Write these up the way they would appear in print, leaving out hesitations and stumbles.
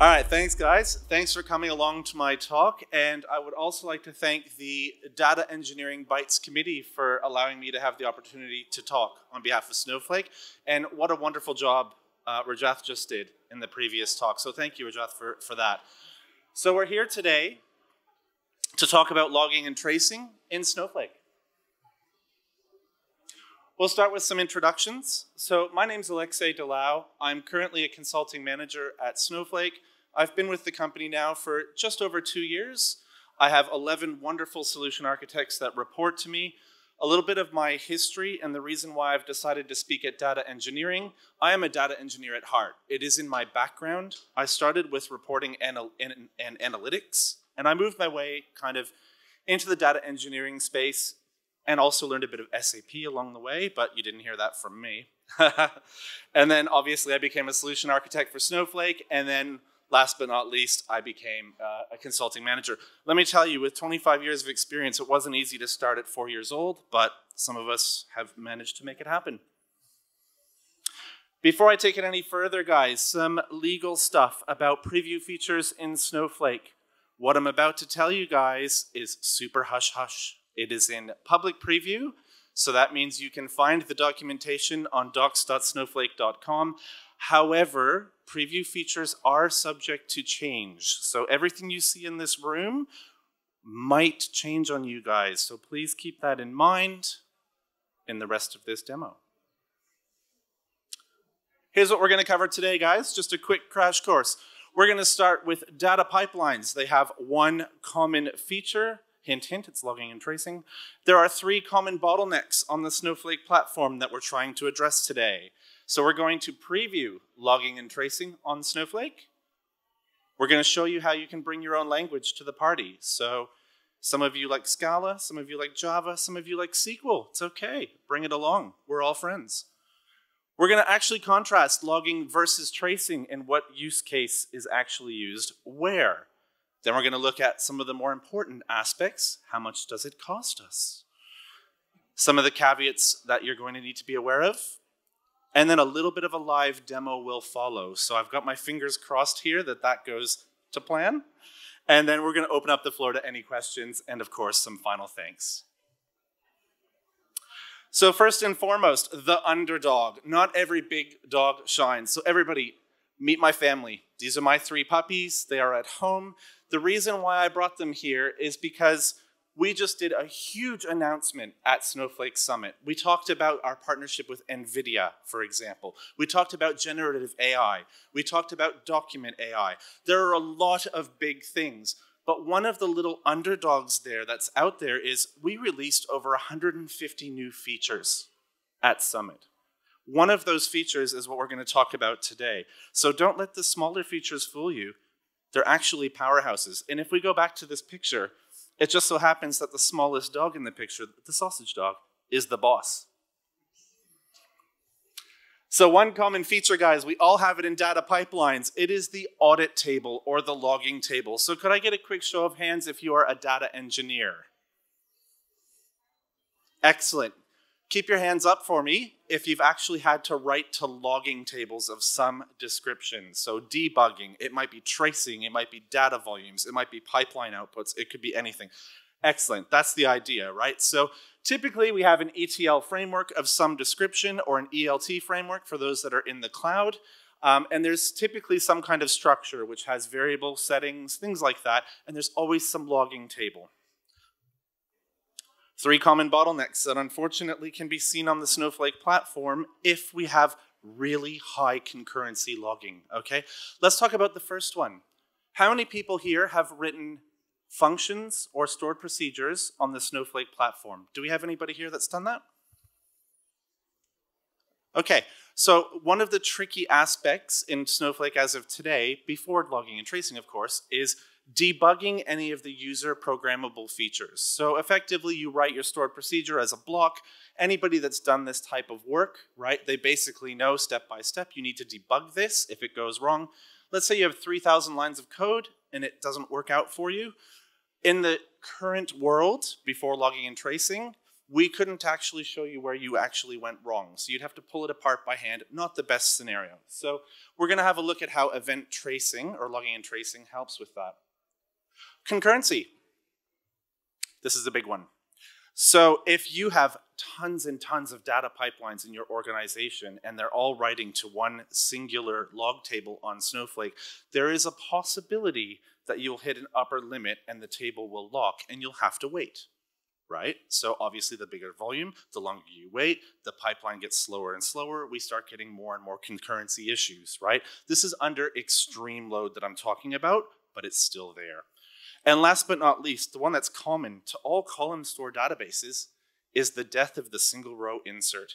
All right, thanks guys. Thanks for coming along to my talk. And I would also like to thank the DataEngBytes committee for allowing me to have the opportunity to talk on behalf of Snowflake. And what a wonderful job Rajath just did in the previous talk. So thank you, Rajath, for that. So we're here today to talk about logging and tracing in Snowflake. We'll start with some introductions. So my name's Alexei de Lauw. I'm currently a consulting manager at Snowflake. I've been with the company now for just over 2 years. I have 11 wonderful solution architects that report to me. A little bit of my history and the reason why I've decided to speak at data engineering. I am a data engineer at heart. It is in my background. I started with reporting and analytics, and I moved my way kind of into the data engineering space and also learned a bit of SAP along the way, but you didn't hear that from me. And then obviously I became a solution architect for Snowflake, and then last but not least, I became a consulting manager. Let me tell you, with 25 years of experience, it wasn't easy to start at 4 years old, but some of us have managed to make it happen. Before I take it any further, guys, some legal stuff about preview features in Snowflake. What I'm about to tell you guys is super hush-hush. It is in public preview, so that means you can find the documentation on docs.snowflake.com. However, preview features are subject to change. So everything you see in this room might change on you guys. So please keep that in mind in the rest of this demo. Here's what we're going to cover today, guys. Just a quick crash course. We're going to start with data pipelines. They have one common feature. Hint, hint, it's logging and tracing. There are 3 common bottlenecks on the Snowflake platform that we're trying to address today. So we're going to preview logging and tracing on Snowflake. We're going to show you how you can bring your own language to the party. So some of you like Scala, some of you like Java, some of you like SQL. It's okay, bring it along. We're all friends. We're going to actually contrast logging versus tracing and what use case is actually used where. Then we're going to look at some of the more important aspects. How much does it cost us? Some of the caveats that you're going to need to be aware of. And then a little bit of a live demo will follow. So I've got my fingers crossed here that that goes to plan. And then we're going to open up the floor to any questions and, of course, some final thanks. So first and foremost, the underdog. Not every big dog shines. So everybody, meet my family. These are my 3 puppies. They are at home. The reason why I brought them here is because we just did a huge announcement at Snowflake Summit. We talked about our partnership with NVIDIA, for example. We talked about generative AI. We talked about document AI. There are a lot of big things, but one of the little underdogs there that's out there is we released over 150 new features at Summit. One of those features is what we're going to talk about today. So don't let the smaller features fool you. They're actually powerhouses. And if we go back to this picture, it just so happens that the smallest dog in the picture, the sausage dog, is the boss. So one common feature, guys, we all have it in data pipelines. It is the audit table or the logging table. So could I get a quick show of hands if you are a data engineer? Excellent. Keep your hands up for me if you've actually had to write to logging tables of some description. So debugging, it might be tracing, it might be data volumes, it might be pipeline outputs, it could be anything. Excellent, that's the idea, right? So typically we have an ETL framework of some description or an ELT framework for those that are in the cloud. And there's typically some kind of structure which has variable settings, things like that, and there's always some logging table. 3 common bottlenecks that unfortunately can be seen on the Snowflake platform if we have really high concurrency logging, okay? Let's talk about the first one. How many people here have written functions or stored procedures on the Snowflake platform? Do we have anybody here that's done that? Okay, so one of the tricky aspects in Snowflake as of today, before logging and tracing, of course, is debugging any of the user programmable features. So effectively, you write your stored procedure as a block. Anybody that's done this type of work, right, they basically know step by step, you need to debug this if it goes wrong. Let's say you have 3,000 lines of code and it doesn't work out for you. In the current world, before logging and tracing, we couldn't actually show you where you actually went wrong. So you'd have to pull it apart by hand, not the best scenario. So we're gonna have a look at how event tracing or logging and tracing helps with that. Concurrency. This is a big one. So if you have tons and tons of data pipelines in your organization and they're all writing to one singular log table on Snowflake, there is a possibility that you'll hit an upper limit and the table will lock and you'll have to wait, right? So obviously the bigger volume, the longer you wait, the pipeline gets slower and slower, we start getting more and more concurrency issues, right? This is under extreme load that I'm talking about, but it's still there. And last but not least, the one that's common to all column store databases is the death of the single row insert.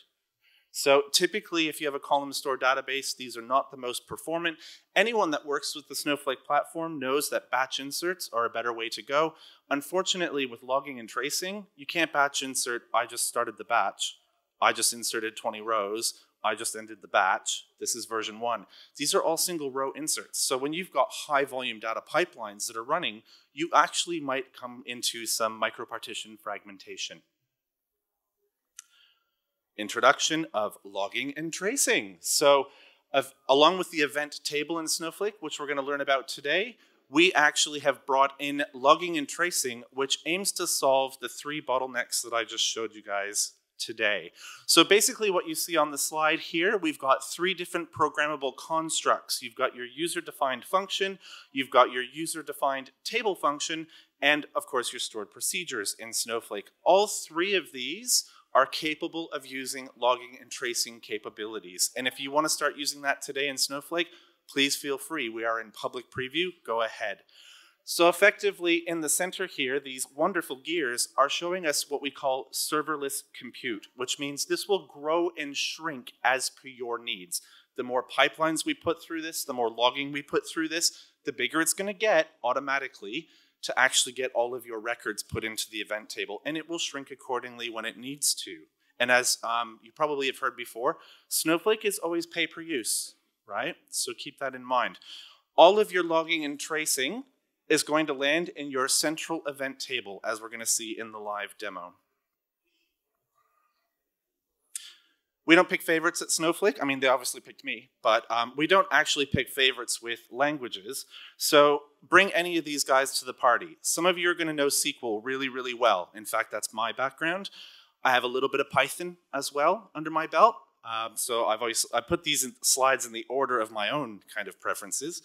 So typically, if you have a column store database, these are not the most performant. Anyone that works with the Snowflake platform knows that batch inserts are a better way to go. Unfortunately, with logging and tracing, you can't batch insert, I just started the batch, I just inserted 20 rows, I just ended the batch, this is version 1. These are all single row inserts. So when you've got high volume data pipelines that are running, you actually might come into some micropartition fragmentation. Introduction of logging and tracing. So along with the event table in Snowflake, which we're gonna learn about today, we actually have brought in logging and tracing, which aims to solve the 3 bottlenecks that I just showed you guys today. So basically what you see on the slide here, we've got 3 different programmable constructs. You've got your user-defined function, you've got your user-defined table function, and of course your stored procedures in Snowflake. All 3 of these are capable of using logging and tracing capabilities. And if you want to start using that today in Snowflake, please feel free. We are in public preview, go ahead. So effectively, in the center here, these wonderful gears are showing us what we call serverless compute, which means this will grow and shrink as per your needs. The more pipelines we put through this, the more logging we put through this, the bigger it's going to get automatically to actually get all of your records put into the event table, and it will shrink accordingly when it needs to. And as you probably have heard before, Snowflake is always pay per use, right? So keep that in mind. All of your logging and tracing is going to land in your central event table, as we're going to see in the live demo. We don't pick favorites at Snowflake. I mean, they obviously picked me, but we don't actually pick favorites with languages. So bring any of these guys to the party. Some of you are going to know SQL really, really well. In fact, that's my background. I have a little bit of Python as well under my belt. So I put these slides in the order of my own kind of preferences.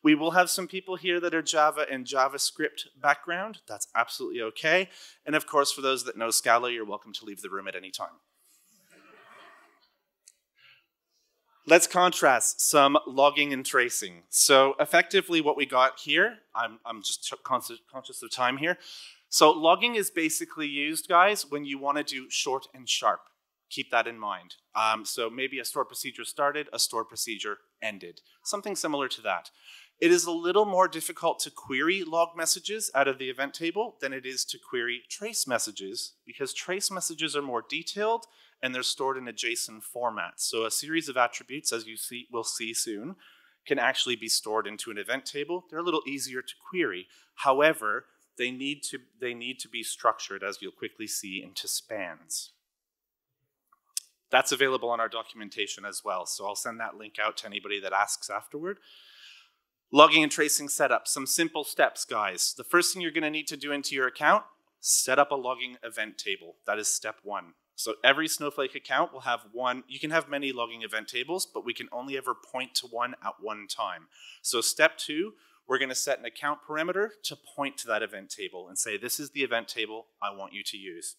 We will have some people here that are Java and JavaScript background. That's absolutely okay. And of course, for those that know Scala, you're welcome to leave the room at any time. Let's contrast some logging and tracing. So effectively what we got here, I'm just conscious of time here. So logging is basically used, guys, when you want to do short and sharp. Keep that in mind. So maybe a stored procedure started, a stored procedure ended. Something similar to that. It is a little more difficult to query log messages out of the event table than it is to query trace messages, because trace messages are more detailed and they're stored in a JSON format. So a series of attributes, as we'll see soon, can actually be stored into an event table. They're a little easier to query. However, they need to be structured, as you'll quickly see, into spans. That's available on our documentation as well, so I'll send that link out to anybody that asks afterward. Logging and tracing setup, some simple steps, guys. The first thing you're going to need to do into your account, set up a logging event table. That is step 1. So every Snowflake account will have one. You can have many logging event tables, but we can only ever point to one at one time. So step 2, we're going to set an account parameter to point to that event table and say, this is the event table I want you to use.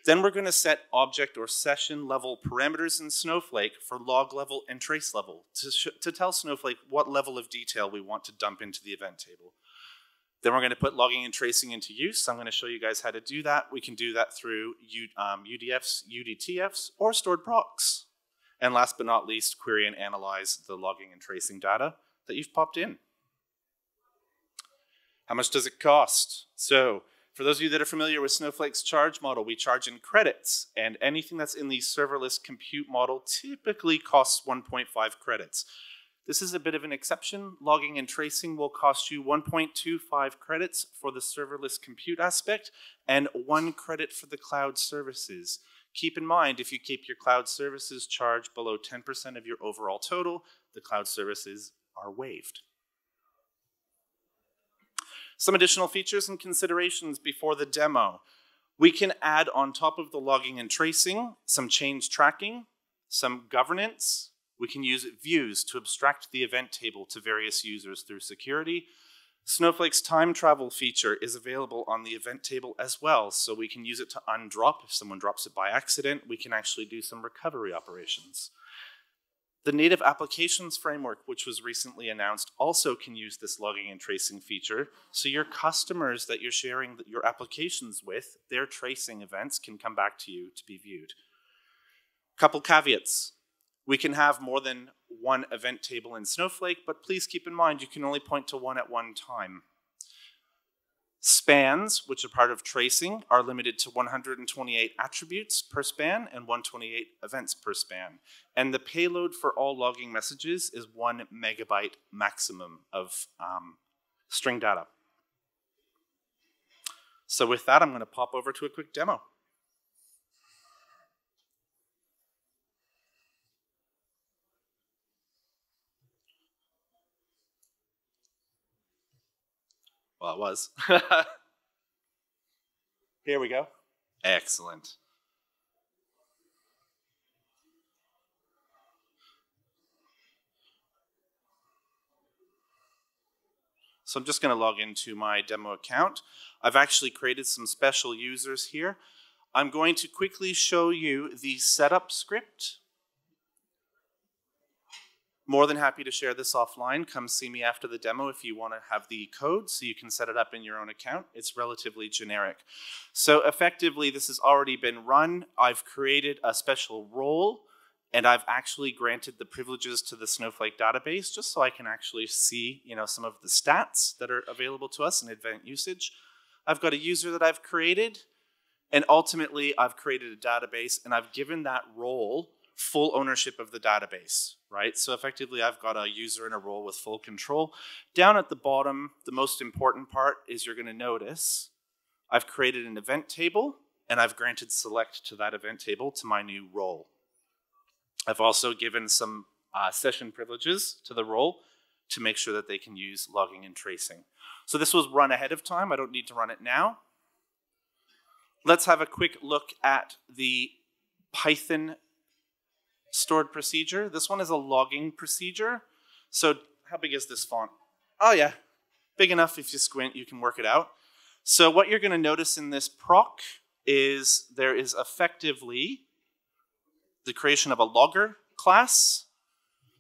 Then we're going to set object or session level parameters in Snowflake for log level and trace level to tell Snowflake what level of detail we want to dump into the event table. Then we're going to put logging and tracing into use. I'm going to show you guys how to do that. We can do that through UDFs, UDTFs, or stored procs. And last but not least, query and analyze the logging and tracing data that you've popped in. How much does it cost? So, for those of you that are familiar with Snowflake's charge model, we charge in credits, and anything that's in the serverless compute model typically costs 1.5 credits. This is a bit of an exception. Logging and tracing will cost you 1.25 credits for the serverless compute aspect and 1 credit for the cloud services. Keep in mind, if you keep your cloud services charge below 10% of your overall total, the cloud services are waived. Some additional features and considerations before the demo. We can add on top of the logging and tracing some change tracking, some governance. We can use views to abstract the event table to various users through security. Snowflake's time travel feature is available on the event table as well, so we can use it to undrop. If someone drops it by accident, we can actually do some recovery operations. The native applications framework, which was recently announced, also can use this logging and tracing feature, so your customers that you're sharing your applications with, their tracing events can come back to you to be viewed. Couple caveats. We can have more than one event table in Snowflake, but please keep in mind you can only point to one at one time. Spans, which are part of tracing, are limited to 128 attributes per span and 128 events per span. And the payload for all logging messages is 1 megabyte maximum of string data. So with that, I'm going to pop over to a quick demo. Well, it was. Here we go. Excellent. So I'm just going to log into my demo account. I've actually created some special users here. I'm going to quickly show you the setup script. More than happy to share this offline. Come see me after the demo if you want to have the code so you can set it up in your own account. It's relatively generic. So effectively, this has already been run. I've created a special role, and I've actually granted the privileges to the Snowflake database just so I can actually see, some of the stats that are available to us in event usage. I've got a user that I've created, and ultimately I've created a database, and I've given that role full ownership of the database, right? So effectively, I've got a user in a role with full control. Down at the bottom, the most important part is you're going to notice I've created an event table, and I've granted select to that event table to my new role. I've also given some session privileges to the role to make sure that they can use logging and tracing. So this was run ahead of time. I don't need to run it now. Let's have a quick look at the Python stored procedure. This one is a logging procedure. So how big is this font? Oh yeah, big enough. If you squint, you can work it out. So what you're going to notice in this proc is there is effectively the creation of a logger class.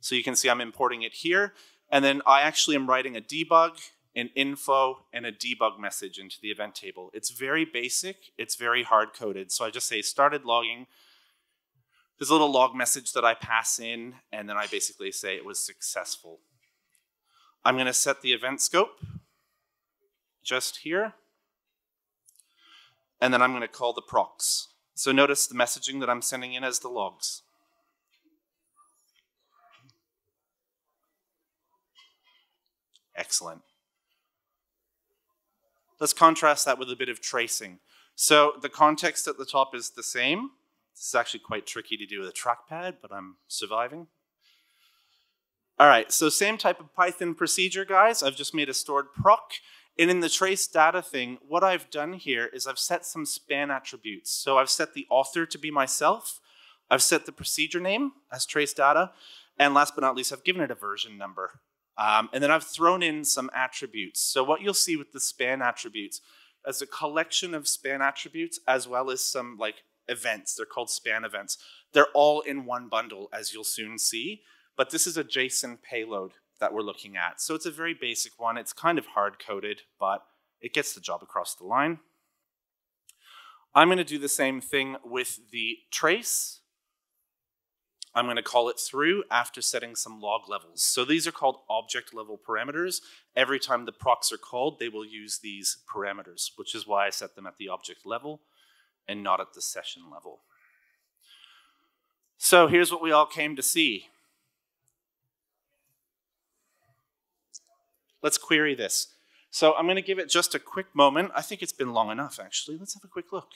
So you can see I'm importing it here. And then I actually am writing a debug, an info, and a debug message into the event table. It's very basic. It's very hard-coded. So I just say started logging. There's a little log message that I pass in, and then I basically say it was successful. I'm going to set the event scope just here. And then I'm going to call the procs. So notice the messaging that I'm sending in as the logs. Excellent. Let's contrast that with a bit of tracing. So the context at the top is the same. This is actually quite tricky to do with a trackpad, but I'm surviving. All right, so same type of Python procedure, guys. I've just made a stored proc. And in the trace data thing, what I've done here is I've set some span attributes. So I've set the author to be myself. I've set the procedure name as trace data. And last but not least, I've given it a version number. And then I've thrown in some attributes. So what you'll see with the span attributes is a collection of span attributes as well as some events. They're called span events. They're all in one bundle, as you'll soon see. But this is a JSON payload that we're looking at. So it's a very basic one. It's kind of hard-coded, but it gets the job across the line. I'm going to do the same thing with the trace. I'm going to call it through after setting some log levels. So these are called object level parameters. Every time the procs are called, they will use these parameters, which is why I set them at the object level and not at the session level. So here's what we all came to see. Let's query this. So I'm going to give it just a quick moment. I think it's been long enough, actually. Let's have a quick look.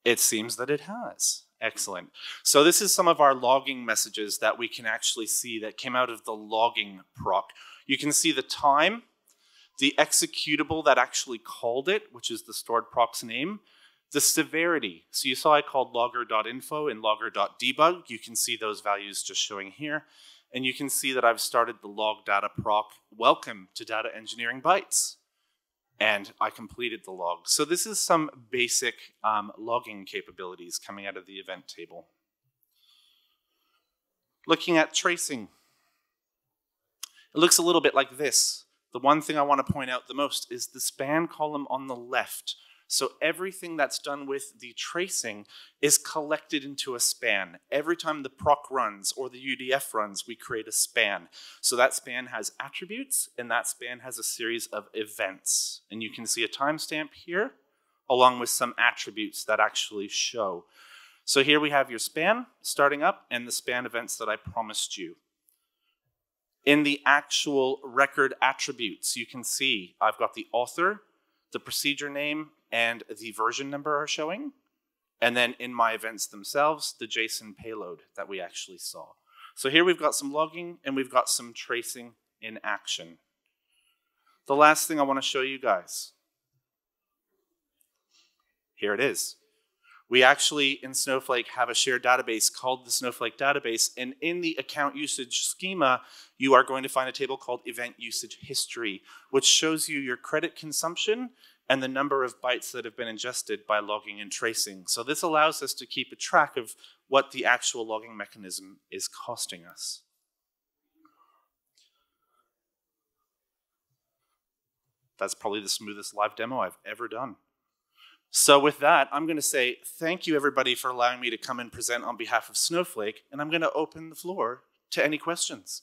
It seems that it has. Excellent. So this is some of our logging messages that we can actually see that came out of the logging proc. You can see the time, the executable that actually called it, which is the stored proc's name, the severity. So you saw I called logger.info and logger.debug. You can see those values just showing here. And you can see that I've started the log data proc, welcome to DataEngBytes. And I completed the log. So this is some basic logging capabilities coming out of the event table. Looking at tracing. It looks a little bit like this. The one thing I want to point out the most is the span column on the left. So everything that's done with the tracing is collected into a span. Every time the proc runs or the UDF runs, we create a span. So that span has attributes, and that span has a series of events. And you can see a timestamp here, along with some attributes that actually show. So here we have your span starting up and the span events that I promised you. In the actual record attributes, you can see I've got the author, the procedure name, and the version number are showing. And then in my events themselves, the JSON payload that we actually saw. So here we've got some logging and we've got some tracing in action. The last thing I want to show you guys. Here it is. We actually, in Snowflake, have a shared database called the Snowflake database. And in the account usage schema, you are going to find a table called event usage history, which shows you your credit consumption and the number of bytes that have been ingested by logging and tracing. So this allows us to keep a track of what the actual logging mechanism is costing us. That's probably the smoothest live demo I've ever done. So with that, I'm going to say thank you, everybody, for allowing me to come and present on behalf of Snowflake, and I'm going to open the floor to any questions.